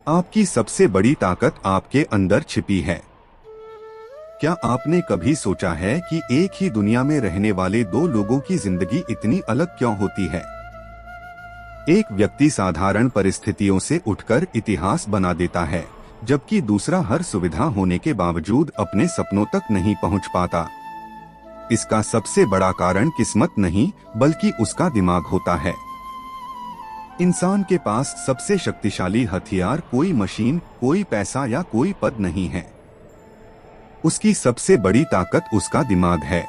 आपकी सबसे बड़ी ताकत आपके अंदर छिपी है। क्या आपने कभी सोचा है कि एक ही दुनिया में रहने वाले दो लोगों की जिंदगी इतनी अलग क्यों होती है? एक व्यक्ति साधारण परिस्थितियों से उठकर इतिहास बना देता है, जबकि दूसरा हर सुविधा होने के बावजूद अपने सपनों तक नहीं पहुंच पाता। इसका सबसे बड़ा कारण किस्मत नहीं, बल्कि उसका दिमाग होता है। इंसान के पास सबसे शक्तिशाली हथियार कोई मशीन, कोई पैसा या कोई पद नहीं है। उसकी सबसे बड़ी ताकत उसका दिमाग है।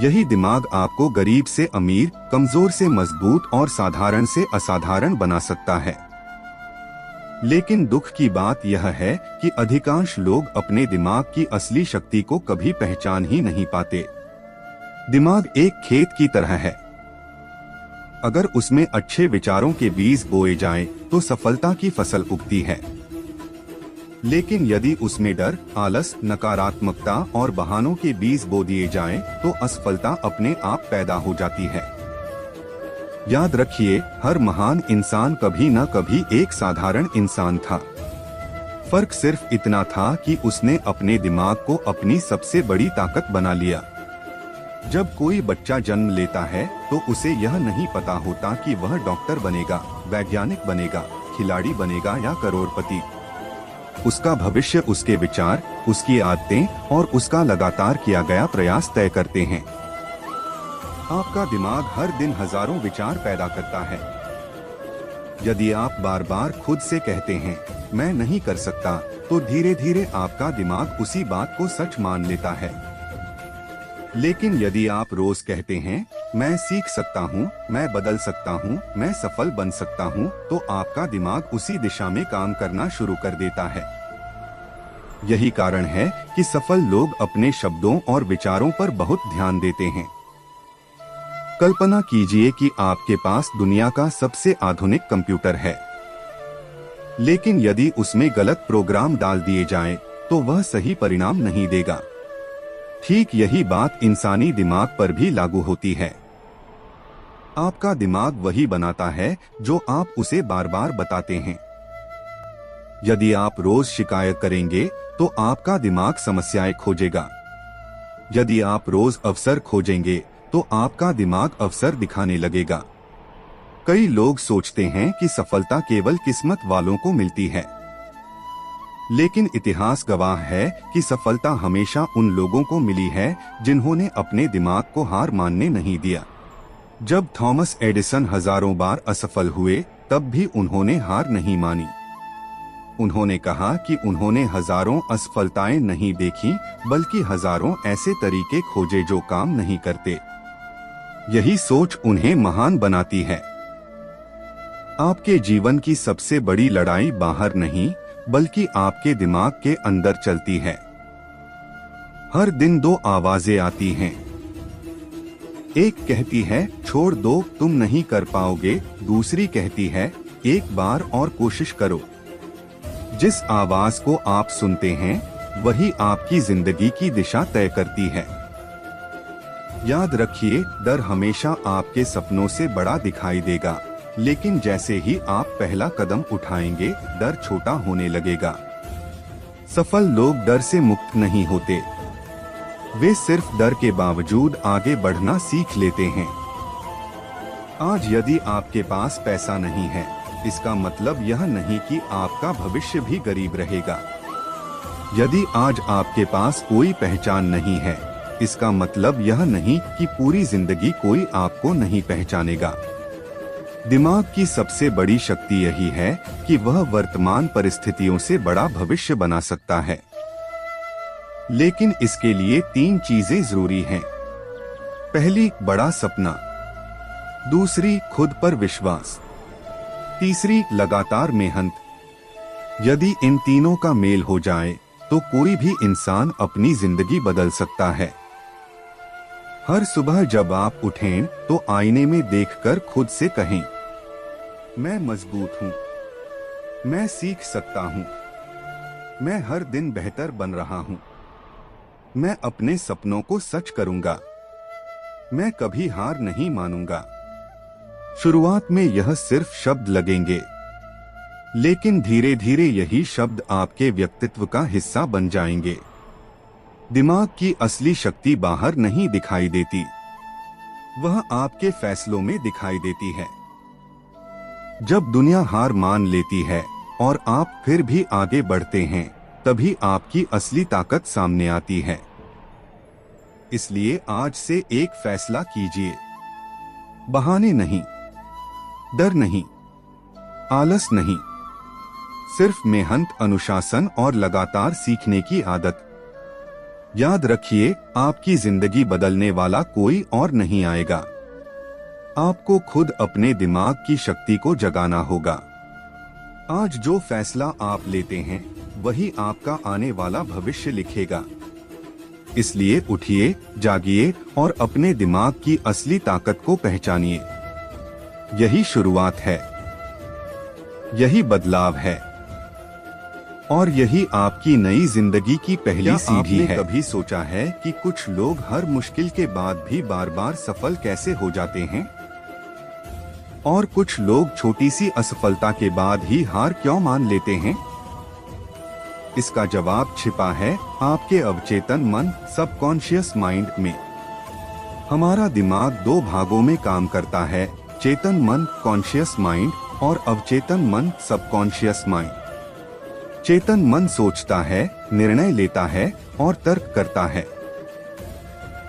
यही दिमाग आपको गरीब से अमीर, कमजोर से मजबूत और साधारण से असाधारण बना सकता है। लेकिन दुख की बात यह है कि अधिकांश लोग अपने दिमाग की असली शक्ति को कभी पहचान ही नहीं पाते। दिमाग एक खेत की तरह है। अगर उसमें अच्छे विचारों के बीज बोए जाएं, तो सफलता की फसल उगती है। लेकिन यदि उसमें डर, आलस, नकारात्मकता और बहानों के बीज बो दिए जाएं, तो असफलता अपने आप पैदा हो जाती है। याद रखिए, हर महान इंसान कभी न कभी एक साधारण इंसान था। फर्क सिर्फ इतना था कि उसने अपने दिमाग को अपनी सबसे बड़ी ताकत बना लिया। जब कोई बच्चा जन्म लेता है, तो उसे यह नहीं पता होता कि वह डॉक्टर बनेगा, वैज्ञानिक बनेगा, खिलाड़ी बनेगा या करोड़पति। उसका भविष्य उसके विचार, उसकी आदतें और उसका लगातार किया गया प्रयास तय करते हैं। आपका दिमाग हर दिन हजारों विचार पैदा करता है। यदि आप बार बार खुद से कहते हैं, मैं नहीं कर सकता, तो धीरे धीरे आपका दिमाग उसी बात को सच मान लेता है। लेकिन यदि आप रोज कहते हैं, मैं सीख सकता हूँ, मैं बदल सकता हूँ, मैं सफल बन सकता हूँ, तो आपका दिमाग उसी दिशा में काम करना शुरू कर देता है। यही कारण है कि सफल लोग अपने शब्दों और विचारों पर बहुत ध्यान देते हैं। कल्पना कीजिए कि आपके पास दुनिया का सबसे आधुनिक कंप्यूटर है, लेकिन यदि उसमें गलत प्रोग्राम डाल दिए जाएं, तो वह सही परिणाम नहीं देगा। ठीक यही बात इंसानी दिमाग पर भी लागू होती है। आपका दिमाग वही बनाता है जो आप उसे बार बार बताते हैं। यदि आप रोज शिकायत करेंगे, तो आपका दिमाग समस्याएं खोजेगा। यदि आप रोज अवसर खोजेंगे, तो आपका दिमाग अवसर दिखाने लगेगा। कई लोग सोचते हैं कि सफलता केवल किस्मत वालों को मिलती है, लेकिन इतिहास गवाह है कि सफलता हमेशा उन लोगों को मिली है जिन्होंने अपने दिमाग को हार मानने नहीं दिया। जब थॉमस एडिसन हजारों बार असफल हुए, तब भी उन्होंने हार नहीं मानी। उन्होंने कहा कि उन्होंने हजारों असफलताएं नहीं देखी, बल्कि हजारों ऐसे तरीके खोजे जो काम नहीं करते। यही सोच उन्हें महान बनाती है। आपके जीवन की सबसे बड़ी लड़ाई बाहर नहीं, बल्कि आपके दिमाग के अंदर चलती है। हर दिन दो आवाजें आती हैं। एक कहती है, छोड़ दो, तुम नहीं कर पाओगे। दूसरी कहती है, एक बार और कोशिश करो। जिस आवाज को आप सुनते हैं, वही आपकी जिंदगी की दिशा तय करती है। याद रखिए, डर हमेशा आपके सपनों से बड़ा दिखाई देगा, लेकिन जैसे ही आप पहला कदम उठाएंगे, डर छोटा होने लगेगा। सफल लोग डर से मुक्त नहीं होते, वे सिर्फ डर के बावजूद आगे बढ़ना सीख लेते हैं। आज यदि आपके पास पैसा नहीं है, इसका मतलब यह नहीं कि आपका भविष्य भी गरीब रहेगा। यदि आज आपके पास कोई पहचान नहीं है, इसका मतलब यह नहीं कि पूरी जिंदगी कोई आपको नहीं पहचानेगा। दिमाग की सबसे बड़ी शक्ति यही है कि वह वर्तमान परिस्थितियों से बड़ा भविष्य बना सकता है। लेकिन इसके लिए 3 चीजें जरूरी हैं। पहली, बड़ा सपना। दूसरी, खुद पर विश्वास। तीसरी, लगातार मेहनत। यदि इन तीनों का मेल हो जाए, तो कोई भी इंसान अपनी जिंदगी बदल सकता है। हर सुबह जब आप उठें, तो आईने में देखकर खुद से कहें, मैं मजबूत हूँ, मैं सीख सकता हूँ, मैं हर दिन बेहतर बन रहा हूँ, मैं अपने सपनों को सच करूँगा, मैं कभी हार नहीं मानूंगा। शुरुआत में यह सिर्फ शब्द लगेंगे, लेकिन धीरे धीरे यही शब्द आपके व्यक्तित्व का हिस्सा बन जाएंगे। दिमाग की असली शक्ति बाहर नहीं दिखाई देती, वह आपके फैसलों में दिखाई देती है। जब दुनिया हार मान लेती है और आप फिर भी आगे बढ़ते हैं, तभी आपकी असली ताकत सामने आती है। इसलिए आज से एक फैसला कीजिए। बहाने नहीं, डर नहीं, आलस नहीं, सिर्फ मेहनत, अनुशासन और लगातार सीखने की आदत। याद रखिए, आपकी जिंदगी बदलने वाला कोई और नहीं आएगा। आपको खुद अपने दिमाग की शक्ति को जगाना होगा। आज जो फैसला आप लेते हैं, वही आपका आने वाला भविष्य लिखेगा। इसलिए उठिए, जागिए और अपने दिमाग की असली ताकत को पहचानिए। यही शुरुआत है, यही बदलाव है और यही आपकी नई जिंदगी की पहली सीढ़ी है। कभी सोचा है कि कुछ लोग हर मुश्किल के बाद भी बार बार सफल कैसे हो जाते हैं? और कुछ लोग छोटी सी असफलता के बाद ही हार क्यों मान लेते हैं? इसका जवाब छिपा है आपके अवचेतन मन, सबकॉन्शियस माइंड में। हमारा दिमाग दो भागों में काम करता है, चेतन मन कॉन्शियस माइंड और अवचेतन मन सबकॉन्शियस माइंड। चेतन मन सोचता है, निर्णय लेता है और तर्क करता है,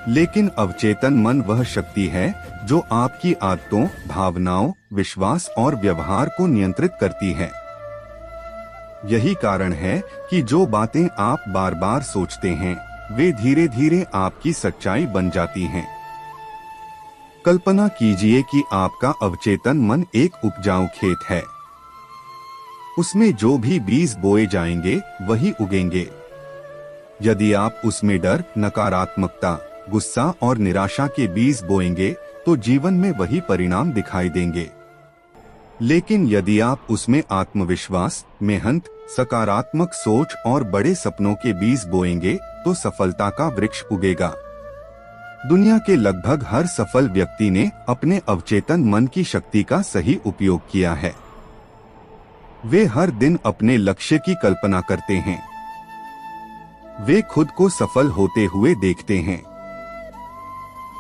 लेकिन अवचेतन मन वह शक्ति है जो आपकी आदतों, भावनाओं, विश्वास और व्यवहार को नियंत्रित करती है। यही कारण है कि जो बातें आप बार बार सोचते हैं, वे धीरे धीरे आपकी सच्चाई बन जाती हैं। कल्पना कीजिए कि आपका अवचेतन मन एक उपजाऊ खेत है। उसमें जो भी बीज बोए जाएंगे, वही उगेंगे। यदि आप उसमें डर, नकारात्मकता, गुस्सा और निराशा के बीज बोएंगे, तो जीवन में वही परिणाम दिखाई देंगे। लेकिन यदि आप उसमें आत्मविश्वास, मेहनत, सकारात्मक सोच और बड़े सपनों के बीज बोएंगे, तो सफलता का वृक्ष उगेगा। दुनिया के लगभग हर सफल व्यक्ति ने अपने अवचेतन मन की शक्ति का सही उपयोग किया है। वे हर दिन अपने लक्ष्य की कल्पना करते हैं। वे खुद को सफल होते हुए देखते हैं।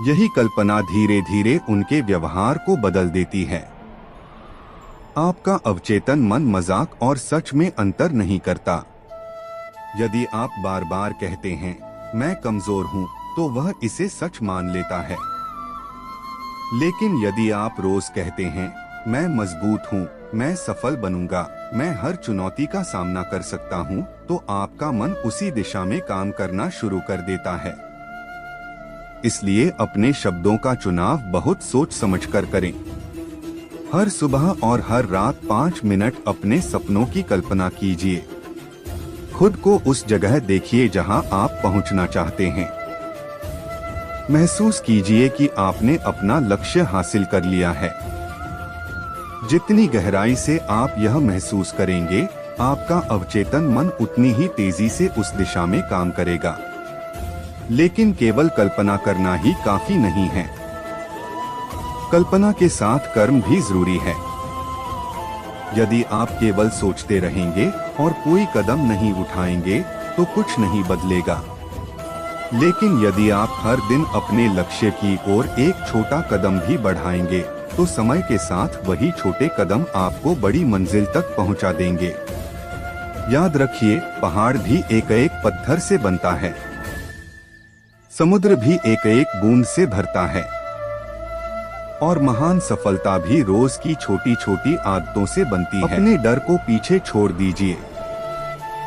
यही कल्पना धीरे धीरे उनके व्यवहार को बदल देती है। आपका अवचेतन मन मजाक और सच में अंतर नहीं करता। यदि आप बार बार कहते हैं, मैं कमजोर हूं, तो वह इसे सच मान लेता है। लेकिन यदि आप रोज कहते हैं, मैं मजबूत हूं, मैं सफल बनूंगा, मैं हर चुनौती का सामना कर सकता हूं, तो आपका मन उसी दिशा में काम करना शुरू कर देता है। इसलिए अपने शब्दों का चुनाव बहुत सोच समझकर करें। हर सुबह और हर रात 5 मिनट अपने सपनों की कल्पना कीजिए। खुद को उस जगह देखिए जहां आप पहुंचना चाहते हैं। महसूस कीजिए कि आपने अपना लक्ष्य हासिल कर लिया है। जितनी गहराई से आप यह महसूस करेंगे, आपका अवचेतन मन उतनी ही तेजी से उस दिशा में काम करेगा। लेकिन केवल कल्पना करना ही काफी नहीं है। कल्पना के साथ कर्म भी जरूरी है। यदि आप केवल सोचते रहेंगे और कोई कदम नहीं उठाएंगे, तो कुछ नहीं बदलेगा। लेकिन यदि आप हर दिन अपने लक्ष्य की ओर एक छोटा कदम भी बढ़ाएंगे, तो समय के साथ वही छोटे कदम आपको बड़ी मंजिल तक पहुंचा देंगे। याद रखिए, पहाड़ भी एक एक पत्थर से बनता है, समुद्र भी एक एक बूंद से भरता है, और महान सफलता भी रोज की छोटी छोटी आदतों से बनती है। अपने डर को पीछे छोड़ दीजिए,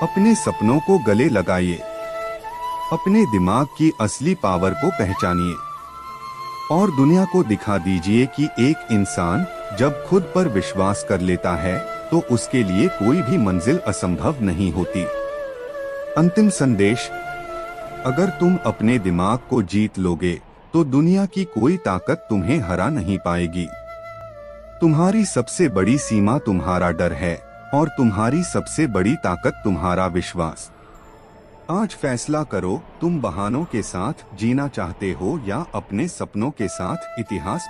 अपने सपनों को गले लगाइए, अपने दिमाग की असली पावर को पहचानिए और दुनिया को दिखा दीजिए कि एक इंसान जब खुद पर विश्वास कर लेता है, तो उसके लिए कोई भी मंजिल असंभव नहीं होती। अंतिम संदेश: अगर तुम अपने दिमाग को जीत लोगे, तो दुनिया की कोई ताकत तुम्हें हरा नहीं पाएगी। तुम्हारी सबसे बड़ी सीमा तुम्हारा डर है और तुम्हारी सबसे बड़ी ताकत तुम्हारा विश्वास। आज फैसला करो, तुम बहानों के साथ जीना चाहते हो या अपने सपनों के साथ इतिहास